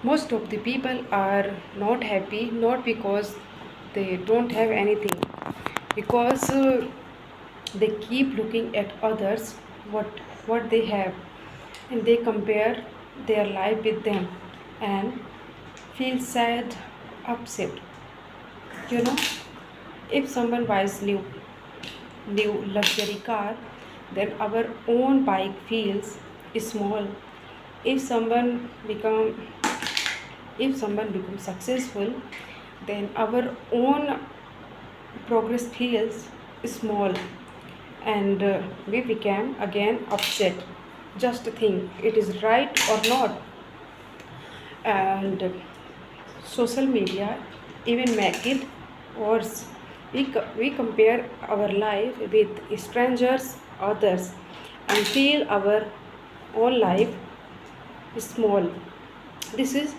Most of the people are not happy, not because they don't have anything, because they keep looking at others, what they have, and they compare their life with them and feel sad, upset. You know, if someone buys new luxury car, then our own bike feels small. If someone become if someone becomes successful, then our own progress feels small, and we became again upset. Just think, it is right or not? And social media even make it worse. We compare our life with strangers, others, and feel our own life small. This is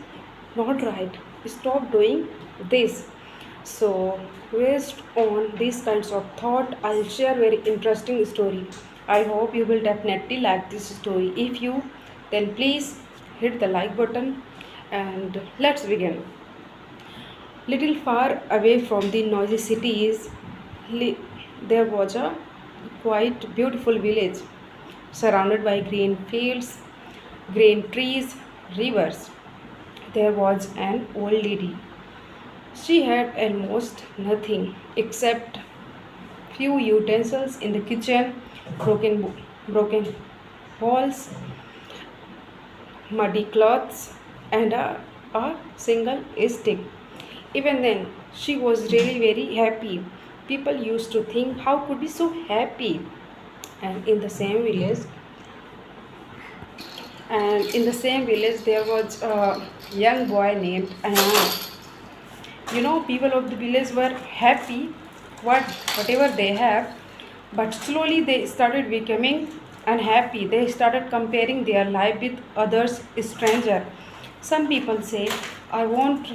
not right. Stop doing this. So, based on these kinds of thought, I'll share very interesting story. I hope you will definitely like this story. If you, then please hit the like button and let's begin. Little far away from the noisy cities, there was a quite beautiful village surrounded by green fields, green trees, rivers. There was an old lady. She had almost nothing except few utensils in the kitchen, broken walls, muddy clothes, and a single stick. Even then, she was really very happy. People used to think, how could be so happy? And in the same village, there was a young boy named Anand. People of the village were happy whatever they have, but slowly they started becoming unhappy. They started comparing their life with others, stranger. Some people say, I want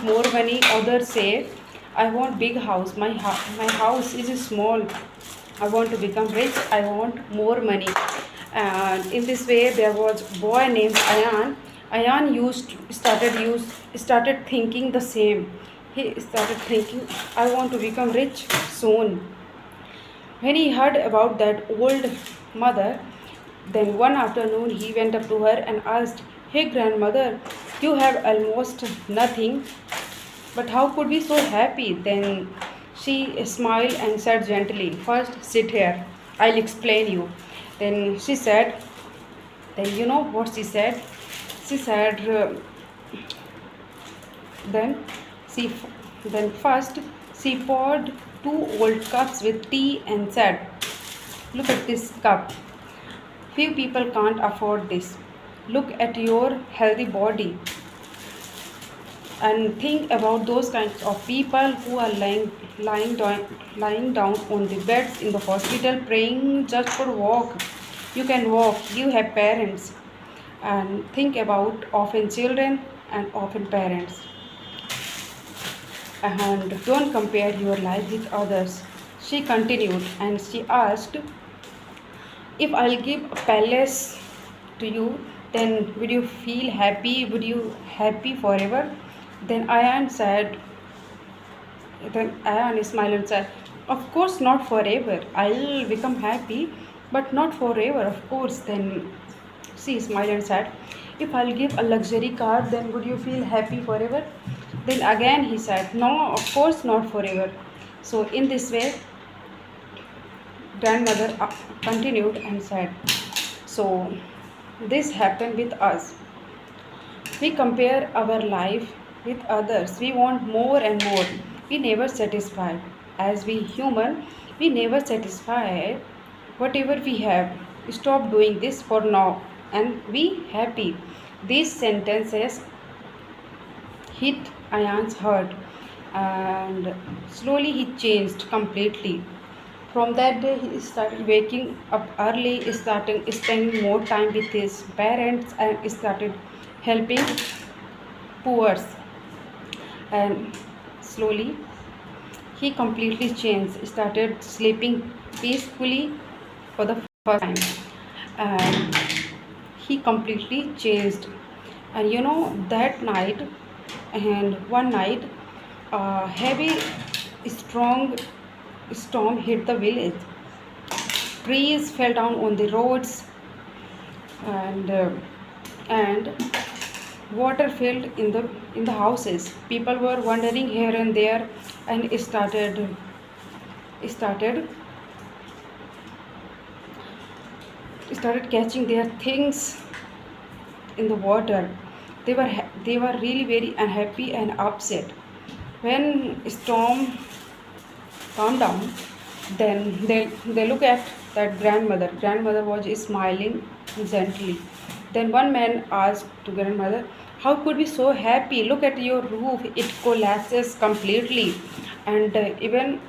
more money. Others say, I want big house. My house is small. I want to become rich. I want more money. And in this way, there was a boy named Ayan. Ayan started thinking the same. He started thinking, I want to become rich soon. When he heard about that old mother, then one afternoon he went up to her and asked, Hey grandmother, you have almost nothing, but how could be so happy? Then she smiled and said gently, First sit here, I'll explain you. Then she said, then you know what she said? She said, then she then first she poured two old cups with tea and said, Look at this cup. Few people can't afford this. Look at your healthy body and think about those kinds of people who are lying down on the beds in the hospital praying just for walk. You can walk, you have parents. And think about often children and often parents. And don't compare your life with others. She continued and she asked, If I'll give a palace to you, then would you feel happy? Would you happy forever? Then Ayan said, then Ayan smiled and said, Of course not forever. I'll become happy, but not forever, of course. Then she smiled and said, If I'll give a luxury car, then would you feel happy forever? Then again he said, No, of course not forever. So in this way, grandmother continued and said, So this happened with us. We compare our life with others. We want more and more. We never satisfied. As we human, we never satisfied whatever we have. Stop doing this for now and be happy. These sentences hit Ayan's heart, and slowly he changed completely. From that day, he started waking up early, started spending more time with his parents, and started helping poor. And slowly, he completely changed, started sleeping peacefully for the first time. And he completely changed. And that night, and one night, a heavy strong storm hit the village. Trees fell down on the roads, and and water filled in the houses. People were wandering here and there, and started catching their things in the water. They were really very unhappy and upset. When storm calmed down, then they look at that grandmother. Grandmother was smiling gently. Then one man asked to grandmother, "How could be so happy? Look at your roof; it collapses completely, and even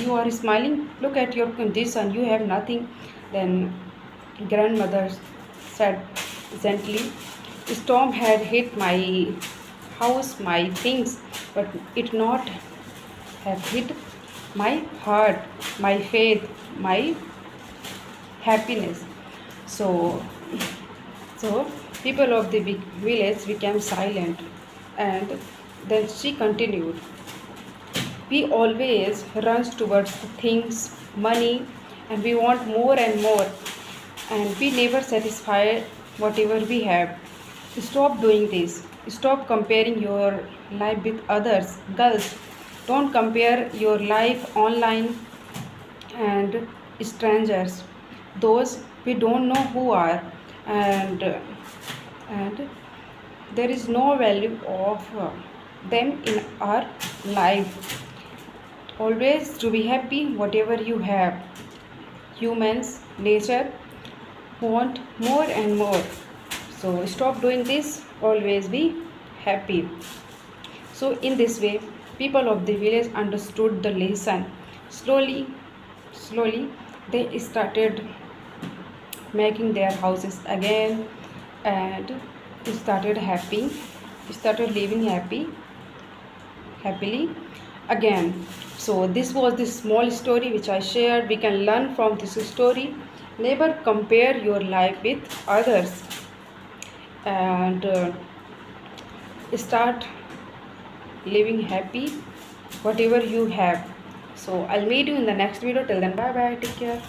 you are smiling. Look at your condition; you have nothing." Then grandmother said gently, "Storm had hit my house, my things, but it not have hit my heart, my faith, my happiness." So so people of the village became silent, and then she continued, "We always runs towards the things, money, and we want more and more, and we never satisfy whatever we have. Stop doing this. Stop comparing your life with others. Girls, don't compare your life online and strangers, those we don't know who are, and there is no value of them in our life. Always to be happy whatever you have. Humans nature want more and more, so stop doing this. Always be happy." So in this way, people of the village understood the lesson. Slowly they started making their houses again, and started living happily again. So this was the small story which I shared. We can learn from this story: never compare your life with others, and start living happy whatever you have. So I'll meet you in the next video. Till then, bye bye, take care.